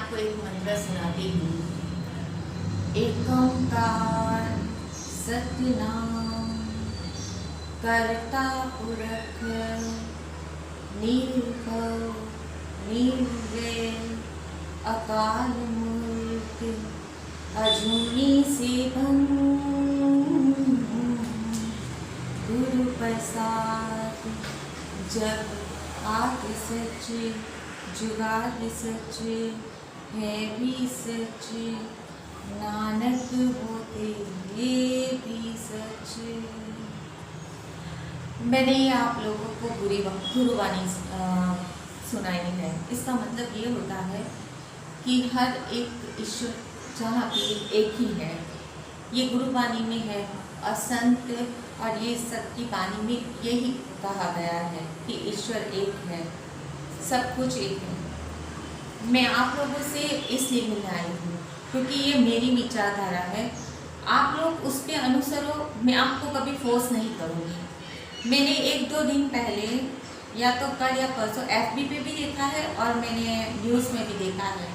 आपको एक मंत्र सुनाती हूँ। एक ओंकार सतनाम करता पुरख निर्भव निर्वैर अकाल मूर्त अजूनी सेवन गुरु प्रसाद जब आदि सच जुगाद सच है भी सच नानक होते ये भी सच। मैंने आप लोगों को गुरुवाणी सुनाई है। इसका मतलब ये होता है कि हर एक ईश्वर जहाँ पे एक ही है। ये गुरुवाणी में है असंत और ये सबकी वाणी में यही कहा गया है कि ईश्वर एक है, सब कुछ एक है। मैं आप लोगों से इसलिए मिलने आई हूँ क्योंकि ये मेरी विचारधारा है। आप लोग उस पर अनुसरो, मैं आपको कभी फोर्स नहीं करूँगी। मैंने 1-2 दिन पहले या तो कल या परसों FB पे भी देखा है और मैंने न्यूज़ में भी देखा है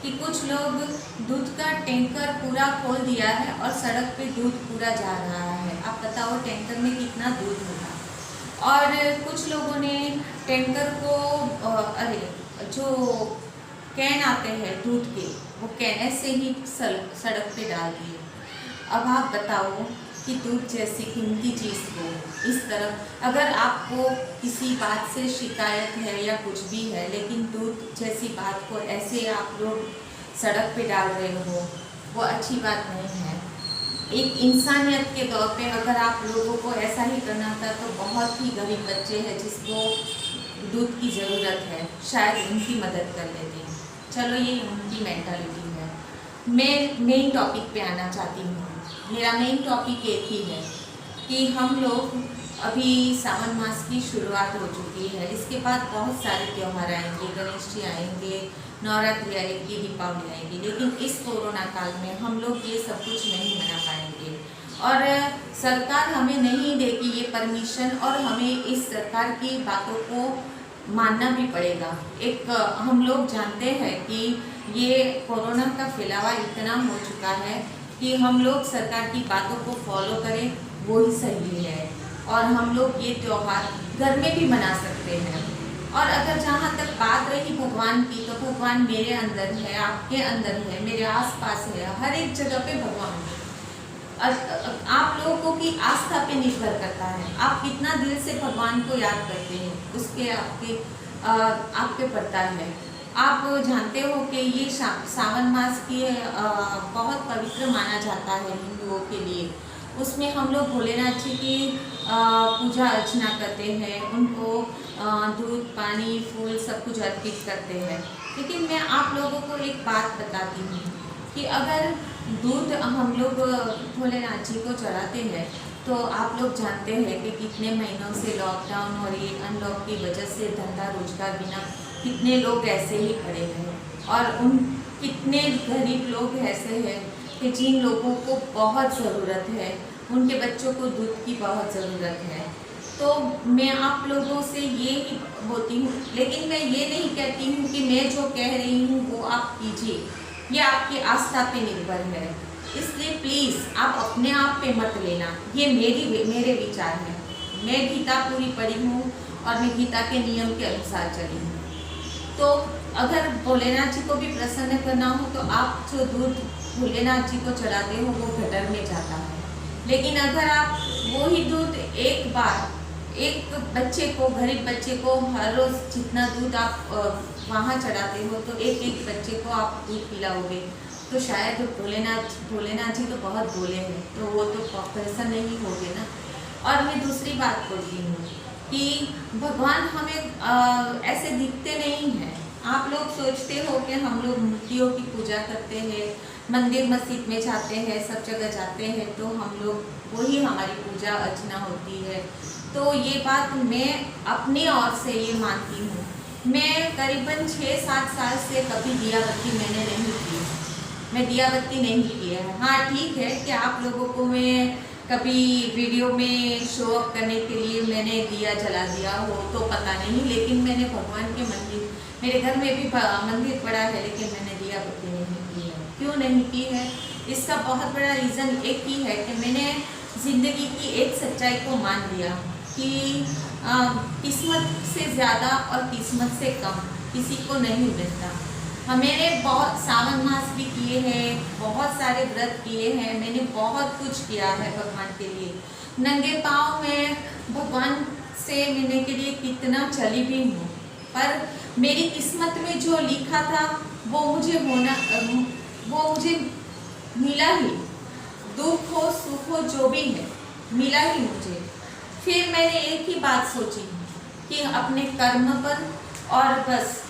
कि कुछ लोग दूध का टैंकर पूरा खोल दिया है और सड़क पे दूध पूरा जा रहा है। आप बताओ टैंकर में कितना दूध होगा। और कुछ लोगों ने टैंकर को जो कैन आते हैं दूध के, वो कैन ऐसे ही सड़क पे डाल दिए। अब आप बताओ कि दूध जैसी कीमती चीज़ को इस तरफ, अगर आपको किसी बात से शिकायत है या कुछ भी है, लेकिन दूध जैसी बात को ऐसे आप लोग सड़क पे डाल रहे हो, वो अच्छी बात नहीं है। एक इंसानियत के तौर पे अगर आप लोगों को ऐसा ही करना था तो बहुत ही गरीब बच्चे हैं जिसको दूध की ज़रूरत है, शायद उनकी मदद कर लेते हैं। चलो ये उनकी मेंटालिटी है। मैं मेन टॉपिक पे आना चाहती हूँ। मेरा मेन टॉपिक एक ही है कि हम लोग अभी सावन मास की शुरुआत हो चुकी है। इसके बाद बहुत सारे त्यौहार आएंगे, गणेश जी आएंगे, नवरात्रि आएगी, दीपावली आएगी, लेकिन इस कोरोना काल में हम लोग ये सब कुछ नहीं मना पाएंगे और सरकार हमें नहीं देगी ये परमिशन और हमें इस सरकार की बातों को मानना भी पड़ेगा। एक हम लोग जानते हैं कि ये कोरोना का फैलावा इतना हो चुका है कि हम लोग सरकार की बातों को फॉलो करें, वो ही सही है। और हम लोग ये त्यौहार घर में भी मना सकते हैं। और अगर जहाँ तक बात रही भगवान की, तो भगवान मेरे अंदर है, आपके अंदर है, मेरे आसपास है, हर एक जगह पे भगवान है। आप लोगों की आस्था पे निर्भर करता है, आप कितना दिल से भगवान को याद करते हैं, उसके आप पे पड़ता है। आप जानते हो कि ये सावन मास की बहुत पवित्र माना जाता है हिंदुओं के लिए। उसमें हम लोग भोलेनाथ जी की पूजा अर्चना करते हैं, उनको दूध पानी फूल सब कुछ अर्पित करते हैं। लेकिन मैं आप लोगों को एक बात बताती हूँ कि अगर दूध हम लोग भोलेनाथ जी को चढ़ाते हैं तो आप लोग जानते हैं कि कितने महीनों से लॉकडाउन और ये अनलॉक की वजह से धंधा रोजगार बिना कितने लोग ऐसे ही खड़े हैं और उन कितने गरीब लोग ऐसे हैं कि जिन लोगों को बहुत ज़रूरत है, उनके बच्चों को दूध की बहुत ज़रूरत है। तो मैं आप लोगों से ये ही बोलती हूँ, लेकिन मैं ये नहीं कहती हूँ कि मैं जो कह रही हूँ वो आप कीजिए, ये आपकी आस्था पे निर्भर है। इसलिए प्लीज़ आप अपने आप पे मत लेना, ये मेरे विचार हैं। मैं गीता पूरी पढ़ी हूँ और मैं गीता के नियम के अनुसार चली हूँ। तो अगर भोलेनाथ जी को भी प्रसन्न करना हो तो आप जो दूध भोलेनाथ जी को चढ़ाते हो वो गटर में जाता है। लेकिन अगर आप वो ही दूध एक बार एक बच्चे को, गरीब बच्चे को हर रोज़ जितना दूध आप वहाँ चढ़ाते हो तो एक बच्चे को आप दूध पिलाओगे तो शायद भोलेनाथ जी तो बहुत भोले हैं, तो वो तो प्रसन्न नहीं होगे ना। और मैं दूसरी बात बोलती हूँ कि भगवान हमें ऐसे दिखते नहीं हैं। आप लोग सोचते हो कि हम लोग मूर्तियों की पूजा करते हैं, मंदिर मस्जिद में जाते हैं, सब जगह जाते हैं, तो हम लोग वही हमारी पूजा अर्चना होती है। तो ये बात मैं अपनी ओर से ये मानती हूँ। मैं करीबन 6-7 साल से कभी दिया बत्ती मैंने नहीं की, मैं दिया बत्ती नहीं किया है। हाँ ठीक है कि आप लोगों को मैं कभी वीडियो में शो अप करने के लिए मैंने दिया जला दिया हो तो पता नहीं, लेकिन मैंने भगवान के मंदिर, मेरे घर में भी मंदिर पड़ा है, लेकिन मैंने दिया नहीं की है, इसका बहुत बड़ा रीज़न एक ही है कि मैंने ज़िंदगी की एक सच्चाई को मान लिया कि किस्मत से ज़्यादा और किस्मत से कम किसी को नहीं मिलता। मैंने बहुत सावन मास भी किए हैं, बहुत सारे व्रत किए हैं, मैंने बहुत कुछ किया है भगवान के लिए। नंगे पाँव में भगवान से मिलने के लिए कितना चली भी हूँ, पर मेरी किस्मत में जो लिखा था वो मुझे मिला ही। दुख हो सुख हो जो भी है मिला ही मुझे। फिर मैंने एक ही बात सोची कि अपने कर्म पर और बस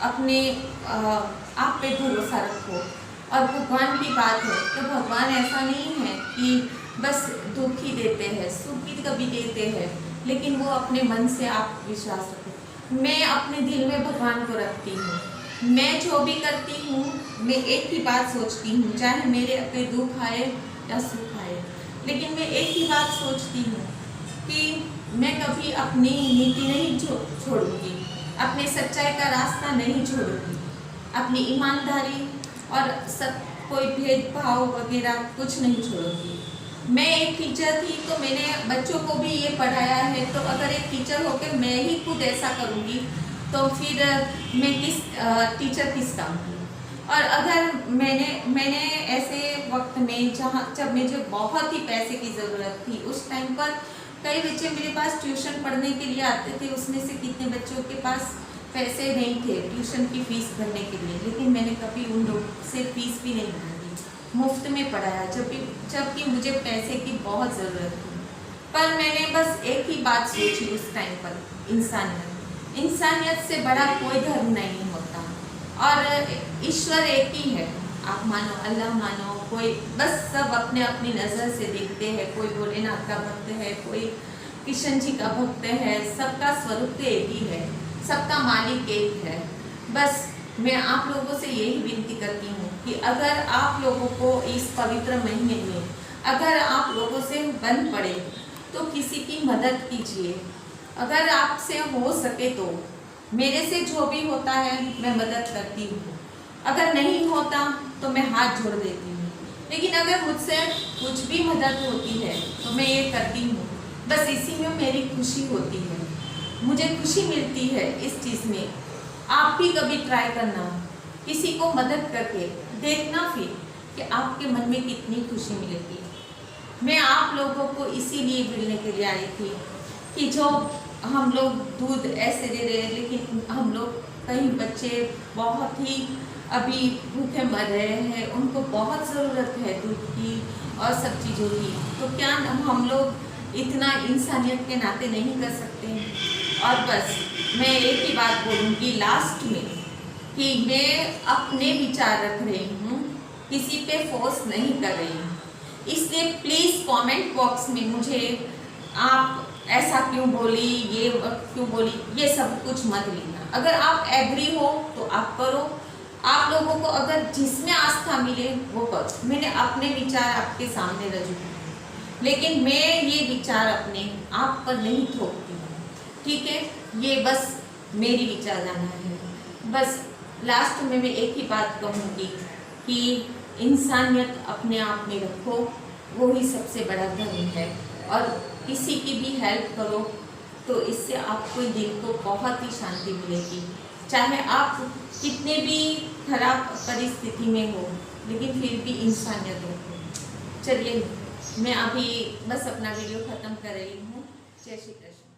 अपने आप पे भरोसा रखो। और भगवान की बात है तो भगवान ऐसा नहीं है कि बस दुख ही देते हैं, सुख भी कभी देते हैं, लेकिन वो अपने मन से आप विश्वास रखो। मैं अपने दिल में भगवान को रखती हूँ। मैं जो भी करती हूँ मैं एक ही बात सोचती हूँ, चाहे मेरे पे दुख आए या सुख आए, लेकिन मैं एक ही बात सोचती हूँ कि मैं कभी अपनी नीति नहीं छोड़ूंगी, अपने सच्चाई का रास्ता नहीं छोड़ूंगी, अपनी ईमानदारी और सब कोई भेदभाव वगैरह कुछ नहीं छोड़ूंगी। मैं एक टीचर थी तो मैंने बच्चों को भी ये पढ़ाया है, तो अगर एक टीचर होकर मैं ही खुद ऐसा करूँगी तो फिर मैं टीचर किस काम की। और अगर मैंने ऐसे वक्त में जब मुझे बहुत ही पैसे की ज़रूरत थी, उस टाइम पर कई बच्चे मेरे पास ट्यूशन पढ़ने के लिए आते थे, उसमें से कितने बच्चों के पास पैसे नहीं थे ट्यूशन की फ़ीस भरने के लिए, लेकिन मैंने कभी उन लोगों से फ़ीस भी नहीं भरी, मुफ्त में पढ़ाया जबकि मुझे पैसे की बहुत ज़रूरत थी। पर मैंने बस एक ही बात सोची उस टाइम पर, इंसानियत से बड़ा कोई धर्म नहीं होता और ईश्वर एक ही है। आप मानो अल्लाह मानो, कोई बस सब अपने अपनी नज़र से देखते हैं। कोई भोलेनाथ का भक्त है, कोई किशन जी का भक्त है, सबका स्वरूप तो एक ही है, सबका मालिक एक है। बस मैं आप लोगों से यही विनती करती हूँ कि अगर आप लोगों को इस पवित्र महीने में अगर आप लोगों से बन पड़े तो किसी की मदद कीजिए। अगर आपसे हो सके तो मेरे से जो भी होता है मैं मदद करती हूँ, अगर नहीं होता तो मैं हाथ जोड़ देती हूँ, लेकिन अगर मुझसे कुछ भी मदद होती है तो मैं ये करती हूँ। बस इसी में मेरी खुशी होती है, मुझे खुशी मिलती है इस चीज़ में। आप भी कभी ट्राई करना, किसी को मदद करके देखना फिर कि आपके मन में कितनी खुशी मिलेगी। मैं आप लोगों को इसीलिए मिलने के लिए आई थी कि जो हम लोग दूध ऐसे दे रहे हैं, लेकिन हम लोग कई बच्चे बहुत ही अभी भूखे मर रहे हैं, उनको बहुत ज़रूरत है दूध की और सब चीज़ों की। तो क्या हम लोग इतना इंसानियत के नाते नहीं कर सकते हैं? और बस मैं एक ही बात बोलूँगी लास्ट में कि मैं अपने विचार रख रही हूँ, किसी पे फोर्स नहीं कर रही हूँ। इसलिए प्लीज़ कमेंट बॉक्स में मुझे आप ऐसा क्यों बोली, ये क्यों बोली, ये सब कुछ मत लिखना। अगर आप एग्री हो तो आप करो, आप लोगों को अगर जिसमें आस्था मिले वो करो। मैंने अपने विचार आपके सामने रजू किए, लेकिन मैं ये विचार अपने आप पर नहीं थोपती हूँ, ठीक है? ये बस मेरी विचारधारा है। बस लास्ट में मैं एक ही बात कहूँगी कि इंसानियत अपने आप में रखो, वो ही सबसे बड़ा धर्म है। और किसी की भी हेल्प करो तो इससे आपको दिल को बहुत ही शांति मिलेगी, चाहे आप कितने भी खराब परिस्थिति में हो, लेकिन फिर भी इंसानियत रखो। चलिए मैं अभी बस अपना वीडियो ख़त्म कर रही हूँ। जय श्री कृष्ण।